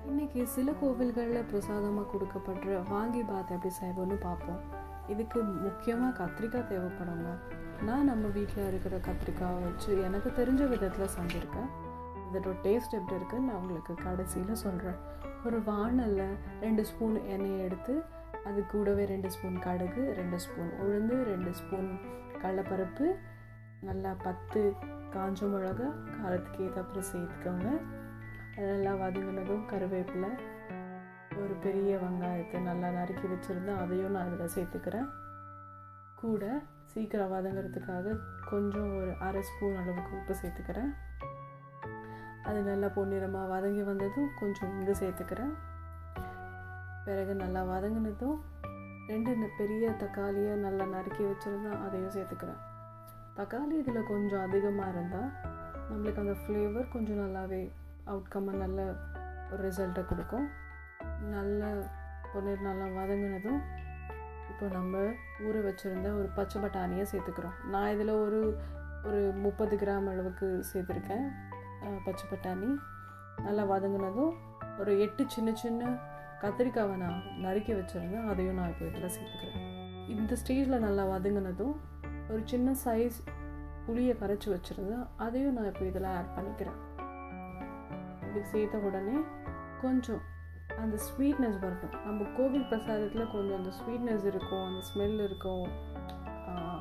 இன்றைக்கி சில கோவில்களில் பிரசாதமாக கொடுக்கப்படுற வாங்கி பாத் எப்படி செய்வோன்னு பார்ப்போம். இதுக்கு முக்கியமாக கத்திரிக்காய் தேவைப்படுங்க. நான் நம்ம வீட்டில் இருக்கிற கத்திரிக்காய் வச்சு எனக்கு தெரிஞ்ச விதத்தில் செஞ்சுருக்கேன். இதோட டேஸ்ட் எப்படி இருக்குன்னு நான் உங்களுக்கு கடைசியில் சொல்கிறேன். ஒரு வாணலில் 2 ஸ்பூன் எண்ணெயை எடுத்து அது கூடவே 2 ஸ்பூன் கடுகு, 2 ஸ்பூன் உளுந்து, 2 ஸ்பூன் கடலைப்பருப்பு, நல்லா 10 காஞ்ச மிளகா காரத்துக்கு ஏற்றப்பறம் சேர்த்துக்கோங்க. அதெல்லாம் வதங்கினதும் கருவேப்பிலை, ஒரு பெரிய வெங்காயத்தை நல்லா நறுக்கி வச்சுருந்தேன், அதையும் நான் இதில் சேர்த்துக்கிறேன். கூட சீக்கிரம் வதங்கிறதுக்காக கொஞ்சம் ஒரு 1/2 ஸ்பூன் அளவுக்கு உப்பு சேர்த்துக்கிறேன். அது நல்லா பொன்னிறமாக வதங்கி வந்ததும் கொஞ்சம் இங்கு சேர்த்துக்கிறேன். பிறகு நல்லா வதங்கினதும் 2 பெரிய தக்காளியை நல்லா நறுக்கி வச்சுருந்தேன், அதையும் சேர்த்துக்கிறேன். தக்காளி இதில் கொஞ்சம் அதிகமாக இருந்தால் நம்மளுக்கு அந்த ஃப்ளேவர் கொஞ்சம் நல்லாவே அவுட்கம்மை நல்ல ஒரு ரிசல்ட்டை கொடுக்கும். நல்ல பொன்னீர் நல்லா வதங்கினதும் இப்போ நம்ம ஊற வச்சுருந்த ஒரு பச்சை பட்டாணியை சேர்த்துக்கிறோம். நான் இதில் ஒரு 30 கிராம் அளவுக்கு சேர்த்துருக்கேன் பச்சை பட்டாணி. நல்லா வதங்கினதும் ஒரு 8 சின்ன சின்ன கத்திரிக்காவை நான் நறுக்கி வச்சுருந்தேன், அதையும் நான் இப்போ இதில் சேர்த்துக்கிறேன். இந்த ஸ்டேஜில் நல்லா வதங்கினதும் ஒரு சின்ன சைஸ் புளியை கரைச்சி வச்சுருந்தேன், அதையும் நான் இப்போ இதில் ஆட் பண்ணிக்கிறேன். இதுக்கு சேர்த்த உடனே கொஞ்சம் அந்த ஸ்வீட்னஸ் வரணும். நம்ம கோவில் பிரசாதத்தில் கொஞ்சம் அந்த ஸ்வீட்னஸ் இருக்கும், அந்த ஸ்மெல் இருக்கும்,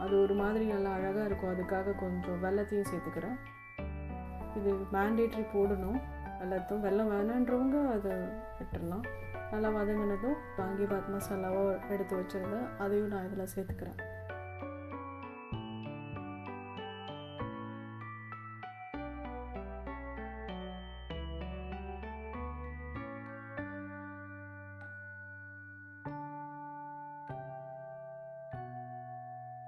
அது ஒரு மாதிரி நல்லா அழகாக இருக்கும். அதுக்காக கொஞ்சம் வெல்லத்தையும் சேர்த்துக்கிறேன். இது மேண்டேட்ரி போடணும் வெள்ளத்தும். வெல்லம் வேணுன்றவங்க அதை விட்டுடலாம். நல்லா வதங்கினதும் வாங்கி பாத் மசாலாவோ எடுத்து வச்சுருந்தேன், அதையும் நான் இதில் சேர்த்துக்கிறேன்.